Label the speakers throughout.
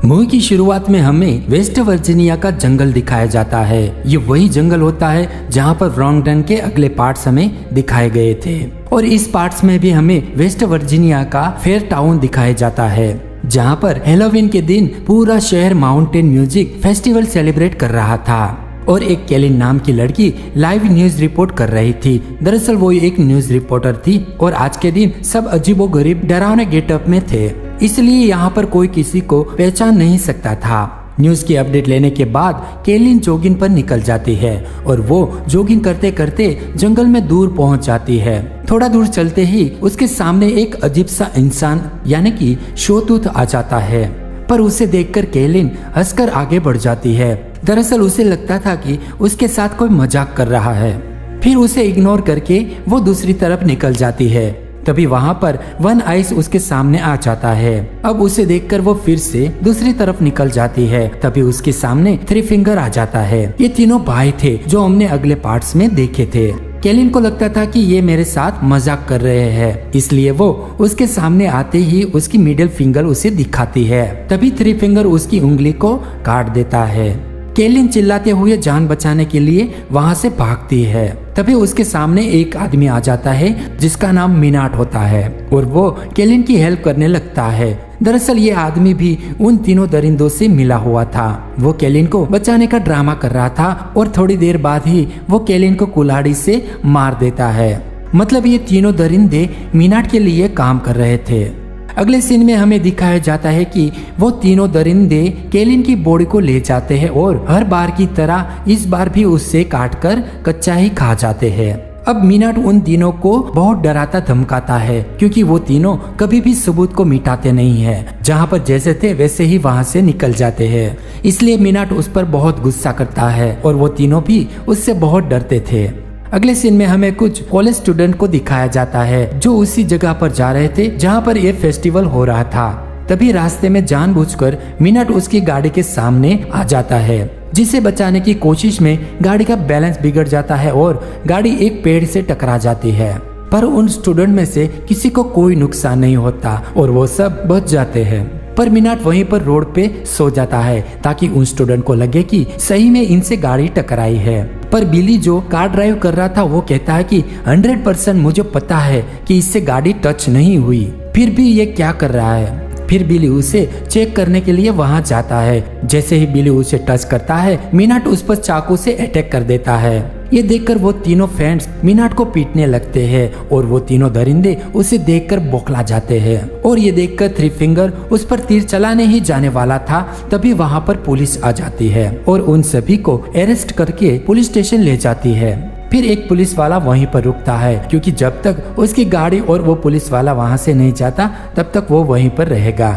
Speaker 1: Movie की शुरुआत में हमें वेस्ट वर्जीनिया का जंगल दिखाया जाता है। ये वही जंगल होता है जहाँ पर रॉन्गटन के अगले पार्ट्स हमें दिखाए गए थे और इस पार्ट्स में भी हमें वेस्ट वर्जीनिया का फेयर टाउन दिखाया जाता है, जहाँ पर हैलोवीन के दिन पूरा शहर माउंटेन म्यूजिक फेस्टिवल सेलिब्रेट कर रहा था और एक केलिन नाम की लड़की लाइव न्यूज रिपोर्ट कर रही थी। दरअसल वो एक न्यूज रिपोर्टर थी और आज के दिन सब अजीबोगरीब डरावने गेटअप में थे, इसलिए यहाँ पर कोई किसी को पहचान नहीं सकता था। न्यूज की अपडेट लेने के बाद केलिन जॉगिंग पर निकल जाती है और वो जॉगिंग करते करते जंगल में दूर पहुंच जाती है। थोड़ा दूर चलते ही उसके सामने एक अजीब सा इंसान यानी कि शोतूत आ जाता है, पर उसे देखकर केलिन हंसकर आगे बढ़ जाती है। दरअसल उसे लगता था कि उसके साथ कोई मजाक कर रहा है। फिर उसे इग्नोर करके वो दूसरी तरफ निकल जाती है। तभी वहाँ पर वन आइस उसके सामने आ जाता है। अब उसे देखकर वो फिर से दूसरी तरफ निकल जाती है। तभी उसके सामने थ्री फिंगर आ जाता है। ये तीनों भाई थे जो हमने अगले पार्ट्स में देखे थे। केलिन को लगता था कि ये मेरे साथ मजाक कर रहे हैं, इसलिए वो उसके सामने आते ही उसकी मिडिल फिंगर उसे दिखाती है। तभी थ्री फिंगर उसकी उंगली को काट देता है। केलिन चिल्लाते हुए जान बचाने के लिए वहाँ से भागती है। तभी उसके सामने एक आदमी आ जाता है जिसका नाम मिनाट होता है और वो केलिन की हेल्प करने लगता है। दरअसल ये आदमी भी उन तीनों दरिंदों से मिला हुआ था। वो केलिन को बचाने का ड्रामा कर रहा था और थोड़ी देर बाद ही वो केलिन को कुल्हाड़ी से मार देता है। मतलब ये तीनों दरिंदे मिनाट के लिए काम कर रहे थे। अगले सीन में हमें दिखाया जाता है कि वो तीनों दरिंदे केलिन की बॉडी को ले जाते हैं और हर बार की तरह इस बार भी उससे काटकर कच्चा ही खा जाते हैं। अब मिनाट उन तीनों को बहुत डराता धमकाता है क्योंकि वो तीनों कभी भी सबूत को मिटाते नहीं है। जहाँ पर जैसे थे वैसे ही वहाँ से निकल जाते हैं। इसलिए मिनाट उस पर बहुत गुस्सा करता है और वो तीनों भी उससे बहुत डरते थे। अगले सीन में हमें कुछ कॉलेज स्टूडेंट को दिखाया जाता है जो उसी जगह पर जा रहे थे जहाँ पर ये फेस्टिवल हो रहा था। तभी रास्ते में जानबूझकर मिनाट उसकी गाड़ी के सामने आ जाता है, जिसे बचाने की कोशिश में गाड़ी का बैलेंस बिगड़ जाता है और गाड़ी एक पेड़ से टकरा जाती है। पर उन स्टूडेंट में से किसी को कोई नुकसान नहीं होता और वो सब बच जाते हैं। पर मिनाट वहीं पर रोड पे सो जाता है ताकि उन स्टूडेंट को लगे कि सही में इनसे गाड़ी टकराई है। पर बिली जो कार ड्राइव कर रहा था वो कहता है कि 100% मुझे पता है कि इससे गाड़ी टच नहीं हुई, फिर भी ये क्या कर रहा है। फिर बिली उसे चेक करने के लिए वहां जाता है। जैसे ही बिली उसे टच करता है मिनाट उस पर चाकू से अटैक कर देता है। ये देखकर वो तीनों फ्रेंड्स मिनाट को पीटने लगते हैं और वो तीनों दरिंदे उसे देखकर बौखला जाते हैं। और ये देखकर थ्री फिंगर उस पर तीर चलाने ही जाने वाला था। तभी वहाँ पर पुलिस आ जाती है और उन सभी को अरेस्ट करके पुलिस स्टेशन ले जाती है। फिर एक पुलिस वाला वहीं पर रुकता है क्योंकि जब तक उसकी गाड़ी और वो पुलिस वाला वहाँ से नहीं जाता तब तक वो वहीं पर रहेगा।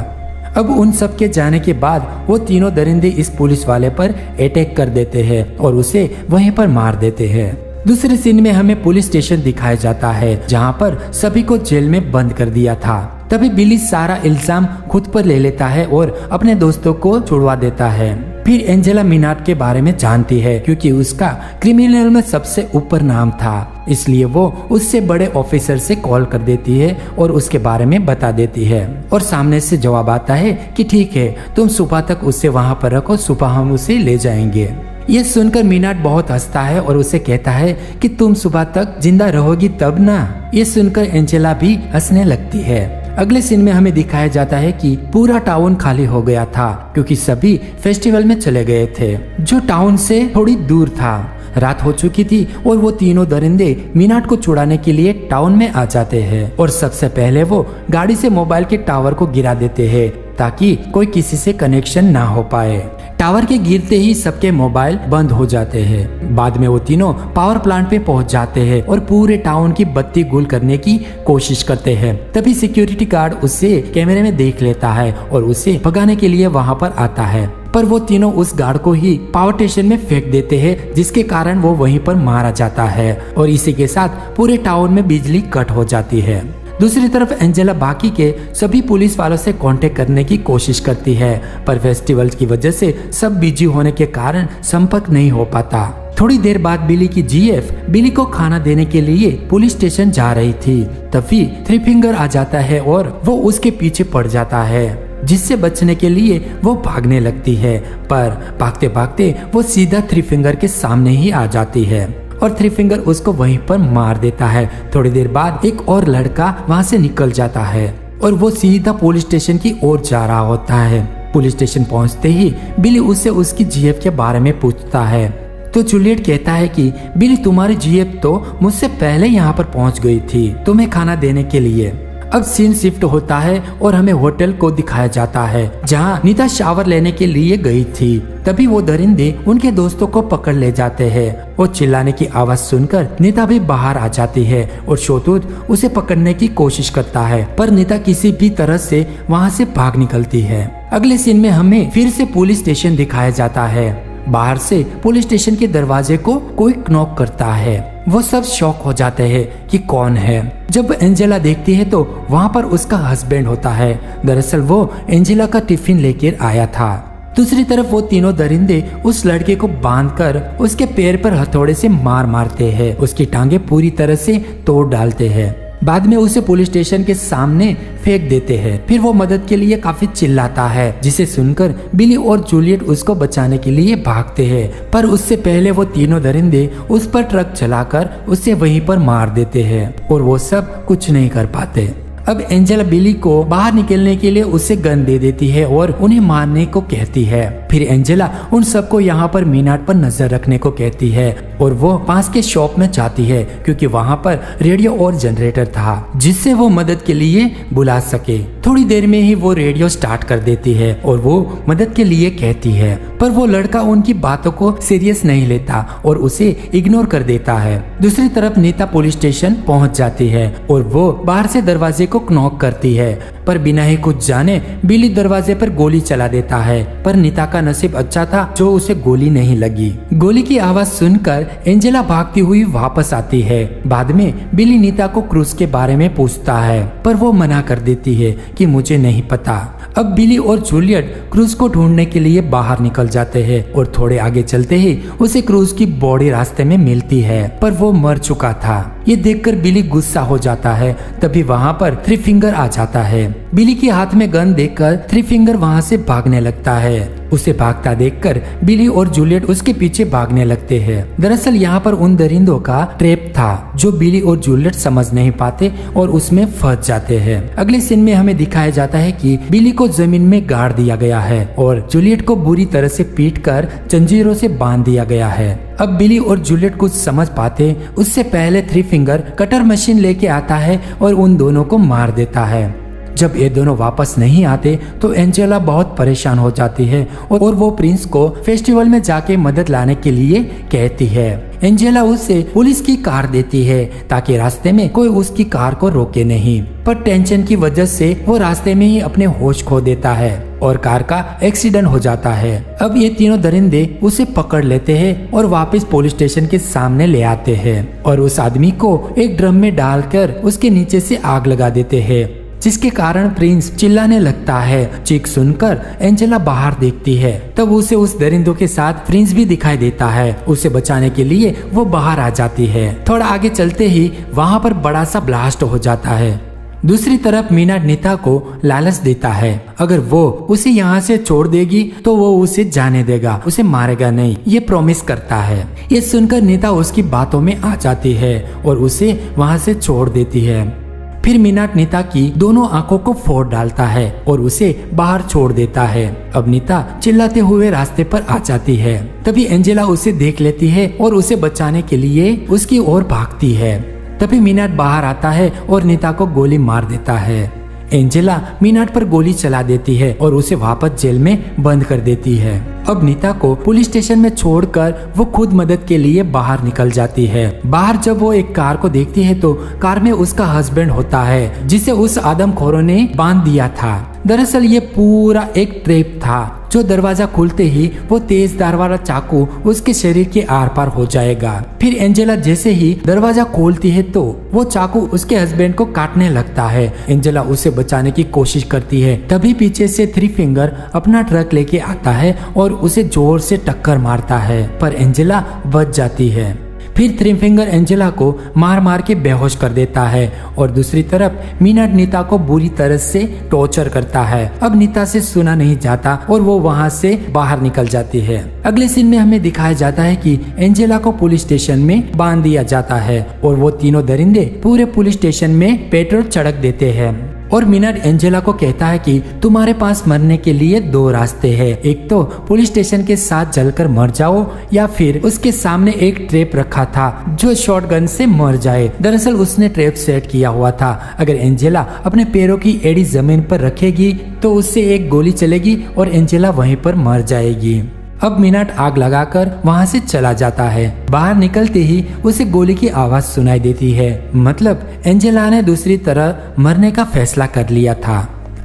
Speaker 1: अब उन सब के जाने के बाद वो तीनों दरिंदे इस पुलिस वाले पर अटैक कर देते हैं और उसे वहीं पर मार देते हैं। दूसरे सीन में हमें पुलिस स्टेशन दिखाया जाता है जहाँ पर सभी को जेल में बंद कर दिया था। तभी बिली सारा इल्जाम खुद पर ले लेता है और अपने दोस्तों को छुड़वा देता है। फिर एंजेला मिनाट के बारे में जानती है क्योंकि उसका क्रिमिनल में सबसे ऊपर नाम था, इसलिए वो उससे बड़े ऑफिसर से कॉल कर देती है और उसके बारे में बता देती है। और सामने से जवाब आता है कि ठीक है, तुम सुबह तक उसे वहाँ पर रखो, सुबह हम उसे ले जाएंगे। ये सुनकर मिनाट बहुत हंसता है और उसे कहता है कि तुम सुबह तक जिंदा रहोगी तब ना। ये सुनकर एंजेला भी हंसने लगती है। अगले सीन में हमें दिखाया जाता है कि पूरा टाउन खाली हो गया था क्योंकि सभी फेस्टिवल में चले गए थे जो टाउन से थोड़ी दूर था। रात हो चुकी थी और वो तीनों दरिंदे मिनाट को छुड़ाने के लिए टाउन में आ जाते हैं और सबसे पहले वो गाड़ी से मोबाइल के टावर को गिरा देते हैं ताकि कोई किसी से कनेक्शन ना हो पाए। टावर के गिरते ही सबके मोबाइल बंद हो जाते हैं। बाद में वो तीनों पावर प्लांट पे पहुंच जाते हैं और पूरे टाउन की बत्ती गुल करने की कोशिश करते हैं। तभी सिक्योरिटी गार्ड उसे कैमरे में देख लेता है और उसे भगाने के लिए वहां पर आता है। पर वो तीनों उस गार्ड को ही पावर स्टेशन में फेंक देते हैं जिसके कारण वो वहीं पर मारा जाता है और इसी के साथ पूरे टाउन में बिजली कट हो जाती है। दूसरी तरफ एंजेला बाकी के सभी पुलिस वालों से कांटेक्ट करने की कोशिश करती है पर फेस्टिवल की वजह से सब बिजी होने के कारण संपर्क नहीं हो पाता। थोड़ी देर बाद बिली की जीएफ बिली को खाना देने के लिए पुलिस स्टेशन जा रही थी। तभी थ्री फिंगर आ जाता है और वो उसके पीछे पड़ जाता है। जिससे बचने के लिए वो भागने लगती है, पर भागते भागते वो सीधा थ्री फिंगर के सामने ही आ जाती है और थ्री फिंगर उसको वहीं पर मार देता है। थोड़ी देर बाद एक और लड़का वहाँ से निकल जाता है और वो सीधा पुलिस स्टेशन की ओर जा रहा होता है। पुलिस स्टेशन पहुंचते ही बिली उससे उसकी जीएफ के बारे में पूछता है तो जूलियट कहता है कि बिली, तुम्हारी जीएफ तो मुझसे पहले यहाँ पर पहुंच गई थी तुम्हें खाना देने के लिए। अब सीन शिफ्ट होता है और हमें होटल को दिखाया जाता है जहाँ नीता शावर लेने के लिए गई थी। तभी वो दरिंदे उनके दोस्तों को पकड़ ले जाते हैं और चिल्लाने की आवाज सुनकर नीता भी बाहर आ जाती है और शोतूत उसे पकड़ने की कोशिश करता है, पर नीता किसी भी तरह से वहाँ से भाग निकलती है। अगले सीन में हमें फिर से पुलिस स्टेशन दिखाया जाता है। बाहर से पुलिस स्टेशन के दरवाजे को कोई नॉक करता है। वो सब शॉक हो जाते हैं कि कौन है। जब एंजेला देखती है तो वहाँ पर उसका हस्बैंड होता है। दरअसल वो एंजेला का टिफिन लेकर आया था। दूसरी तरफ वो तीनों दरिंदे उस लड़के को बांधकर उसके पैर पर हथौड़े से मारते हैं। उसकी टांगे पूरी तरह से तोड़ डालते हैं। बाद में उसे पुलिस स्टेशन के सामने फेंक देते हैं। फिर वो मदद के लिए काफी चिल्लाता है, जिसे सुनकर बिली और जूलियट उसको बचाने के लिए भागते हैं, पर उससे पहले वो तीनों दरिंदे उस पर ट्रक चलाकर उसे वहीं पर मार देते हैं और वो सब कुछ नहीं कर पाते। अब एंजेला बिली को बाहर निकलने के लिए उसे गन दे देती है और उन्हें मारने को कहती है। फिर एंजेला उन सबको यहाँ पर मीनाट पर नजर रखने को कहती है और वो पास के शॉप में जाती है क्योंकि वहाँ पर रेडियो और जनरेटर था जिससे वो मदद के लिए बुला सके। थोड़ी देर में ही वो रेडियो स्टार्ट कर देती है और वो मदद के लिए कहती है, पर वो लड़का उनकी बातों को सीरियस नहीं लेता और उसे इग्नोर कर देता है। दूसरी तरफ नीता पुलिस स्टेशन पहुंच जाती है और वो बाहर से दरवाजे को नॉक करती है, पर बिना ही कुछ जाने बिली दरवाजे पर गोली चला देता है। पर नीता का नसीब अच्छा था जो उसे गोली नहीं लगी। गोली की आवाज सुनकर एंजेला भागती हुई वापस आती है। बाद में बिली नीता को क्रूज के बारे में पूछता है, पर वो मना कर देती है कि मुझे नहीं पता। अब बिली और जूलियट क्रूज को ढूंढने के लिए बाहर निकल जाते हैं और थोड़े आगे चलते ही उसे क्रूज की बॉडी रास्ते में मिलती है, पर वो मर चुका था। ये देखकर बिली गुस्सा हो जाता है। तभी वहाँ पर थ्री फिंगर आ जाता है। बिली के हाथ में गन देखकर थ्री फिंगर वहाँ से भागने लगता है। उसे भागता देखकर बिली और जूलियट उसके पीछे भागने लगते हैं। दरअसल यहाँ पर उन दरिंदों का ट्रैप था जो बिली और जूलियट समझ नहीं पाते और उसमें फंस जाते हैं। अगले सीन में हमें दिखाया जाता है कि बिली को जमीन में गाड़ दिया गया है और जूलियट को बुरी तरह से पीटकर जंजीरों से बांध दिया गया है। अब बिली और जूलियट कुछ समझ पाते उससे पहले थ्री फिंगर कटर मशीन लेके आता है और उन दोनों को मार देता है। जब ये दोनों वापस नहीं आते तो एंजेला बहुत परेशान हो जाती है और वो प्रिंस को फेस्टिवल में जाके मदद लाने के लिए कहती है। एंजेला उसे पुलिस की कार देती है ताकि रास्ते में कोई उसकी कार को रोके नहीं, पर टेंशन की वजह से वो रास्ते में ही अपने होश खो देता है और कार का एक्सीडेंट हो जाता है। अब ये तीनों दरिंदे उसे पकड़ लेते हैं और वापस पुलिस स्टेशन के सामने ले आते हैं और उस आदमी को एक ड्रम में डालकर उसके नीचे से आग लगा देते हैं, जिसके कारण प्रिंस चिल्लाने लगता है। चीख सुनकर एंजेला बाहर देखती है, तब उसे उस दरिंदों के साथ प्रिंस भी दिखाई देता है। उसे बचाने के लिए वो बाहर आ जाती है। थोड़ा आगे चलते ही वहाँ पर बड़ा सा ब्लास्ट हो जाता है। दूसरी तरफ मीना नीता को लालच देता है, अगर वो उसे यहाँ से छोड़ देगी तो वो उसे जाने देगा, उसे मारेगा नहीं, ये प्रॉमिस करता है। ये सुनकर नीता उसकी बातों में आ जाती है और उसे वहाँ से छोड़ देती है। फिर मीनाट नीता की दोनों आंखों को फोड़ डालता है और उसे बाहर छोड़ देता है। अब नीता चिल्लाते हुए रास्ते पर आ जाती है। तभी एंजेला उसे देख लेती है और उसे बचाने के लिए उसकी ओर भागती है। तभी मीनाट बाहर आता है और नीता को गोली मार देता है। एंजेला मीनाट पर गोली चला देती है और उसे वापस जेल में बंद कर देती है। अब नीता को पुलिस स्टेशन में छोड़कर वो खुद मदद के लिए बाहर निकल जाती है। बाहर जब वो एक कार को देखती है तो कार में उसका हस्बैंड होता है जिसे उस आदमखोरों ने बांध दिया था। दरअसल ये पूरा एक ट्रैप था जो दरवाजा खुलते ही वो तेज धार वाला चाकू उसके शरीर के आर पार हो जाएगा। फिर एंजेला जैसे ही दरवाजा खोलती है तो वो चाकू उसके हस्बैंड को काटने लगता है। एंजेला उसे बचाने की कोशिश करती है, तभी पीछे से थ्री फिंगर अपना ट्रक लेके आता है और उसे जोर से टक्कर मारता है, पर एंजेला बच जाती है। फिर थ्री फिंगर एंजेला को मार मार के बेहोश कर देता है और दूसरी तरफ मीनट नीता को बुरी तरह से टॉर्चर करता है। अब नीता से सुना नहीं जाता और वो वहाँ से बाहर निकल जाती है। अगले सीन में हमें दिखाया जाता है कि एंजेला को पुलिस स्टेशन में बांध दिया जाता है और वो तीनों दरिंदे पूरे पुलिस स्टेशन में पेट्रोल छिड़क देते हैं। और मीनट एंजेला को कहता है कि तुम्हारे पास मरने के लिए दो रास्ते हैं, एक तो पुलिस स्टेशन के साथ जलकर मर जाओ या फिर उसके सामने एक ट्रैप रखा था जो शॉटगन से मर जाए। दरअसल उसने ट्रैप सेट किया हुआ था, अगर एंजेला अपने पैरों की एड़ी जमीन पर रखेगी तो उससे एक गोली चलेगी और एंजेला वहीं पर मर जाएगी। अब मीनट आग लगाकर वहाँ से चला जाता है। बाहर निकलते ही उसे गोली की आवाज सुनाई देती है, मतलब एंजेला ने दूसरी तरह मरने का फैसला कर लिया था।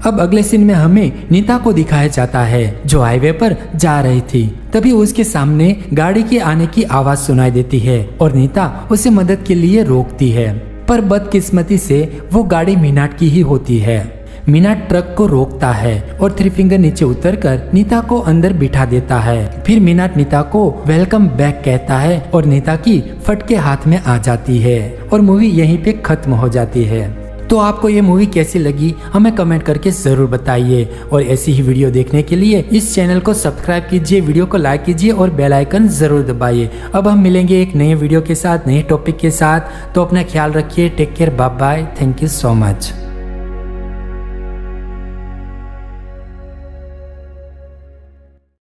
Speaker 1: अब अगले सीन में हमें नीता को दिखाया जाता है जो हाईवे पर जा रही थी। तभी उसके सामने गाड़ी के आने की आवाज सुनाई देती है और नीता उसे मदद के लिए रोकती है, पर बदकिस्मती से वो गाड़ी मीनट की ही होती है। मीनट ट्रक को रोकता है और थ्री फिंगर नीचे उतरकर नीता को अंदर बिठा देता है। फिर मीनट नीता को वेलकम बैक कहता है और नीता की फटके हाथ में आ जाती है और मूवी यहीं पे खत्म हो जाती है। तो आपको ये मूवी कैसी लगी हमें कमेंट करके जरूर बताइए और ऐसी ही वीडियो देखने के लिए इस चैनल को सब्सक्राइब कीजिए, वीडियो को लाइक कीजिए और बेल आइकन जरूर दबाइए। अब हम मिलेंगे एक नए वीडियो के साथ, नए टॉपिक के साथ। तो अपना ख्याल रखिए, take care, bye bye, thank you so much.